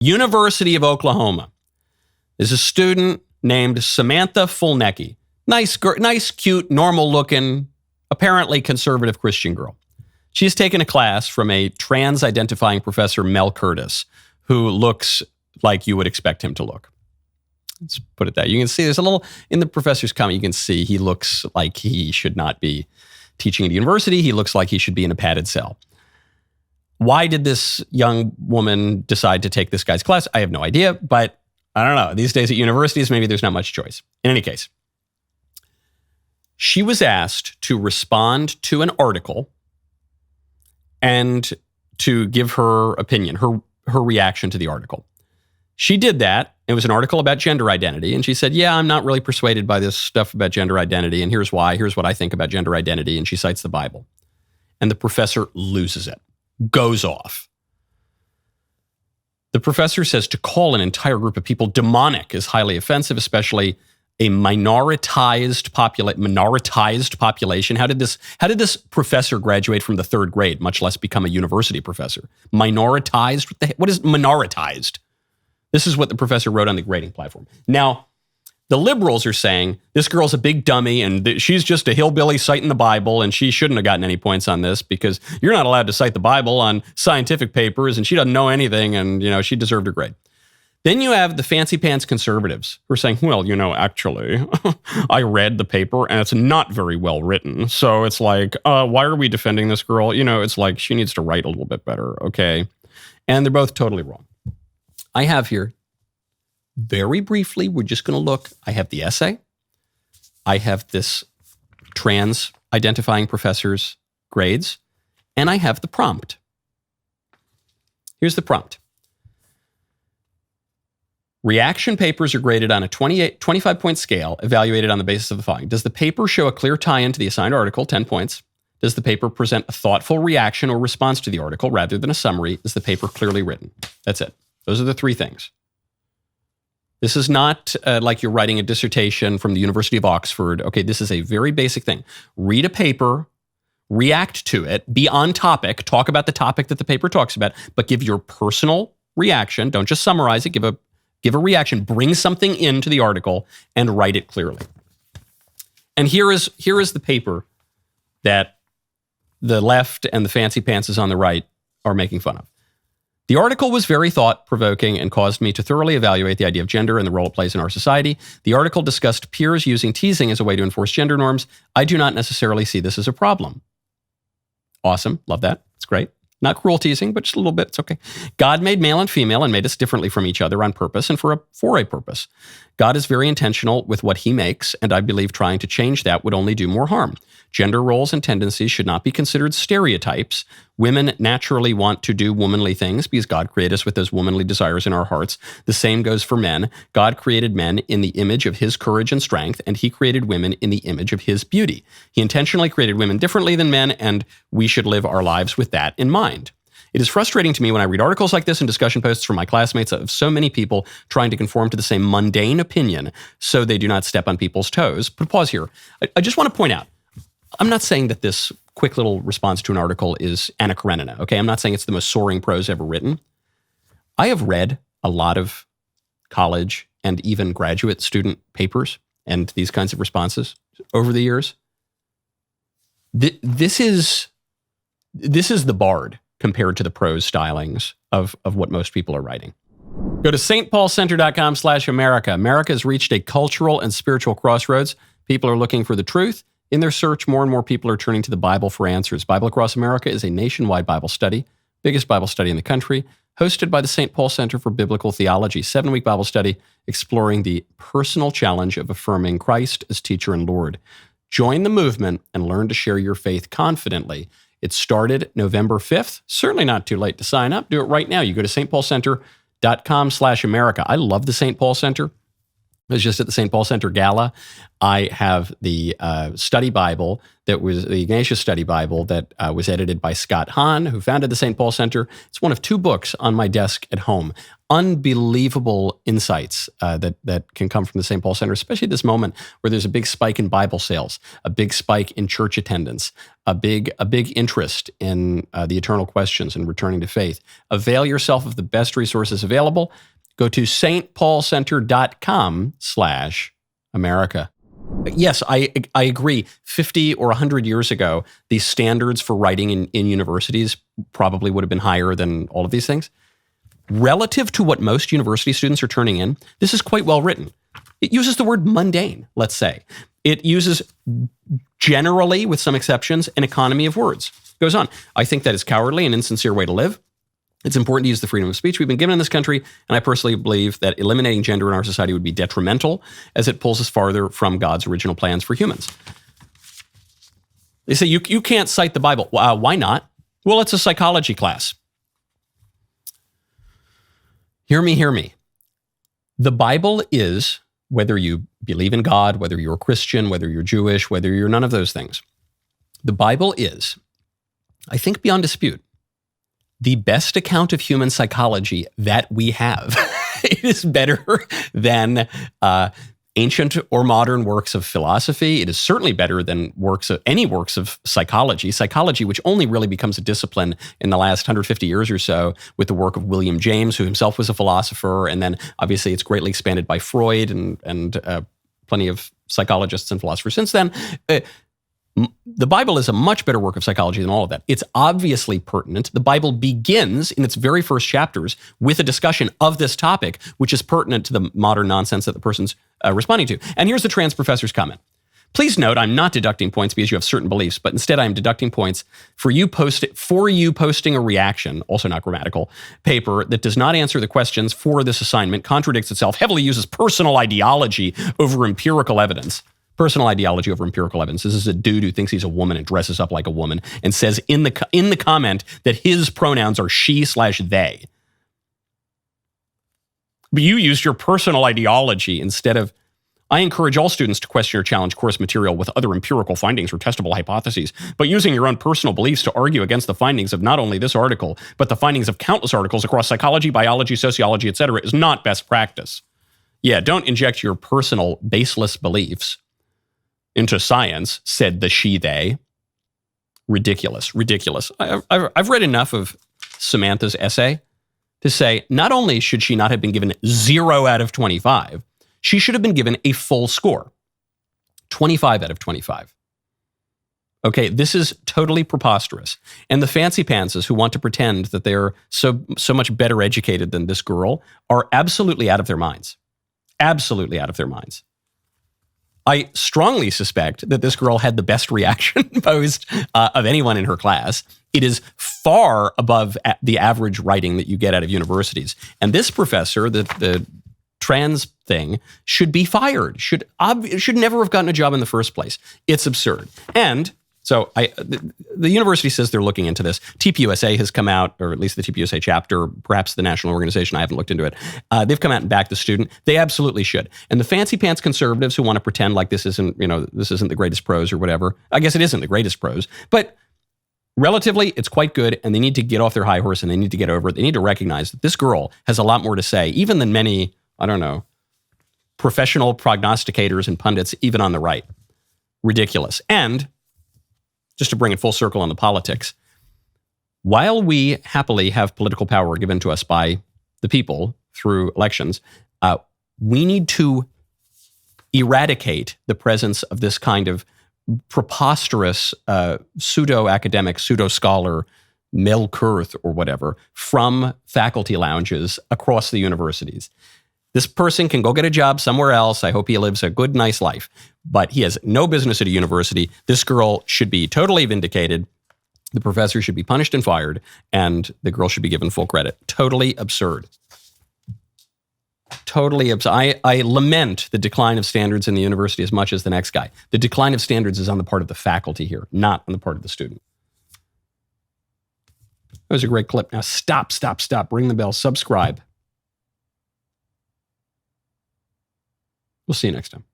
University of Oklahoma. There's a student named Samantha Fulnecky. Nice, cute, normal-looking, apparently conservative Christian girl. She's taken a class from a trans-identifying professor, Mel Curtis, who looks like you would expect him to look. Let's put it that. You can see there's a little, in the professor's comment, you can see he looks like he should not be teaching at a university. He looks like he should be in a padded cell. Why did this young woman decide to take this guy's class? I have no idea, but I don't know. These days at universities, maybe there's not much choice. In any case, she was asked to respond to an article and to give her opinion, her reaction to the article. She did that. It was an article about gender identity. And she said, yeah, I'm not really persuaded by this stuff about gender identity. And here's why. Here's what I think about gender identity. And she cites the Bible. And the professor loses it, goes off. The professor says to call an entire group of people demonic is highly offensive, especially a minoritized population. How did this professor graduate from the third grade, much less become a university professor? Minoritized? What is minoritized? This is what the professor wrote on the grading platform. Now, the liberals are saying this girl's a big dummy and she's just a hillbilly citing the Bible and she shouldn't have gotten any points on this because you're not allowed to cite the Bible on scientific papers and she doesn't know anything and, she deserved a grade. Then you have the fancy pants conservatives who are saying, well, actually, I read the paper and it's not very well written. So it's like, why are we defending this girl? It's like she needs to write a little bit better, okay? And they're both totally wrong. I have here, very briefly, we're just going to look. I have the essay. I have this trans identifying professor's grades. And I have the prompt. Here's the prompt. Reaction papers are graded on a 25-point scale, evaluated on the basis of the following. Does the paper show a clear tie-in to the assigned article, 10 points? Does the paper present a thoughtful reaction or response to the article rather than a summary? Is the paper clearly written? That's it. Those are the three things. This is not like you're writing a dissertation from the University of Oxford. Okay, this is a very basic thing. Read a paper, react to it, be on topic, talk about the topic that the paper talks about, but give your personal reaction. Don't just summarize it. Give a reaction. Bring something into the article and write it clearly. And here is the paper that the left and the fancy pantses on the right are making fun of. The article was very thought-provoking and caused me to thoroughly evaluate the idea of gender and the role it plays in our society. The article discussed peers using teasing as a way to enforce gender norms. I do not necessarily see this as a problem. Awesome. Love that. It's great. Not cruel teasing, but just a little bit. It's okay. God made male and female and made us differently from each other on purpose and for a purpose. God is very intentional with what he makes, and I believe trying to change that would only do more harm. Gender roles and tendencies should not be considered stereotypes. Women naturally want to do womanly things because God created us with those womanly desires in our hearts. The same goes for men. God created men in the image of his courage and strength, and he created women in the image of his beauty. He intentionally created women differently than men, and we should live our lives with that in mind. It is frustrating to me when I read articles like this and discussion posts from my classmates of so many people trying to conform to the same mundane opinion so they do not step on people's toes. But pause here. I just want to point out, I'm not saying that this quick little response to an article is Anna Karenina, okay? I'm not saying it's the most soaring prose ever written. I have read a lot of college and even graduate student papers and these kinds of responses over the years. This is the Bard compared to the prose stylings of what most people are writing. Go to stpaulcenter.com/America. America has reached a cultural and spiritual crossroads. People are looking for the truth. In their search, more and more people are turning to the Bible for answers. Bible Across America is a nationwide Bible study, biggest Bible study in the country, hosted by the St. Paul Center for Biblical Theology, 7-week Bible study exploring the personal challenge of affirming Christ as teacher and Lord. Join the movement and learn to share your faith confidently. It started November 5th. Certainly not too late to sign up. Do it right now. You go to stpaulcenter.com/America. I love the St. Paul Center. I was just at the St. Paul Center Gala. I have the study Bible that was the Ignatius Study Bible that was edited by Scott Hahn, who founded the St. Paul Center. It's one of 2 books on my desk at home. Unbelievable insights that can come from the St. Paul Center, especially at this moment where there's a big spike in Bible sales, a big spike in church attendance, a big interest in the eternal questions and returning to faith. Avail yourself of the best resources available. Go to stpaulcenter.com/America. Yes, I agree. 50 or 100 years ago, the standards for writing in universities probably would have been higher than all of these things. Relative to what most university students are turning in, this is quite well written. It uses the word mundane, let's say. It uses, generally, with some exceptions, an economy of words. It goes on. I think that is cowardly and insincere way to live. It's important to use the freedom of speech we've been given in this country, and I personally believe that eliminating gender in our society would be detrimental as it pulls us farther from God's original plans for humans. They say, you can't cite the Bible. Why not? Well, it's a psychology class. Hear me. The Bible is, whether you believe in God, whether you're a Christian, whether you're Jewish, whether you're none of those things, the Bible is, I think beyond dispute, the best account of human psychology that we have. It is better than ancient or modern works of philosophy. It is certainly better than any works of psychology. Psychology, which only really becomes a discipline in the last 150 years or so with the work of William James, who himself was a philosopher. And then obviously it's greatly expanded by Freud and plenty of psychologists and philosophers since then. The Bible is a much better work of psychology than all of that. It's obviously pertinent. The Bible begins in its very first chapters with a discussion of this topic, which is pertinent to the modern nonsense that the person's responding to. And here's the trans professor's comment. Please note, I'm not deducting points because you have certain beliefs, but instead I'm deducting points for you posting a reaction, also not grammatical, paper that does not answer the questions for this assignment, contradicts itself, heavily uses personal ideology over empirical evidence. Personal ideology over empirical evidence. This is a dude who thinks he's a woman and dresses up like a woman and says in the comment that his pronouns are she/they. But you used your personal ideology instead of, I encourage all students to question or challenge course material with other empirical findings or testable hypotheses, but using your own personal beliefs to argue against the findings of not only this article, but the findings of countless articles across psychology, biology, sociology, etc., is not best practice. Yeah, don't inject your personal baseless beliefs into science, said the she/they. Ridiculous. I've read enough of Samantha's essay to say not only should she not have been given 0 out of 25, she should have been given a full score, 25 out of 25. Okay, this is totally preposterous. And the fancy pantses who want to pretend that they're so much better educated than this girl are absolutely out of their minds. Absolutely out of their minds. I strongly suspect that this girl had the best reaction posed of anyone in her class. It is far above the average writing that you get out of universities. And this professor, the trans thing, should be fired, should never have gotten a job in the first place. It's absurd. And so the university says they're looking into this. TPUSA has come out, or at least the TPUSA chapter, perhaps the national organization, I haven't looked into it. They've come out and backed the student. They absolutely should. And the fancy pants conservatives who want to pretend like this isn't the greatest prose or whatever. I guess it isn't the greatest prose, but relatively it's quite good, and they need to get off their high horse and they need to get over it. They need to recognize that this girl has a lot more to say, even than many, professional prognosticators and pundits, even on the right. Ridiculous. And just to bring it full circle on the politics, while we happily have political power given to us by the people through elections, we need to eradicate the presence of this kind of preposterous pseudo-academic, pseudo-scholar, Mel Curtis or whatever, from faculty lounges across the universities. This person can go get a job somewhere else. I hope he lives a good, nice life. But he has no business at a university. This girl should be totally vindicated. The professor should be punished and fired, and the girl should be given full credit. Totally absurd. Totally absurd. I lament the decline of standards in the university as much as the next guy. The decline of standards is on the part of the faculty here, not on the part of the student. That was a great clip. Now stop. Ring the bell. Subscribe. We'll see you next time.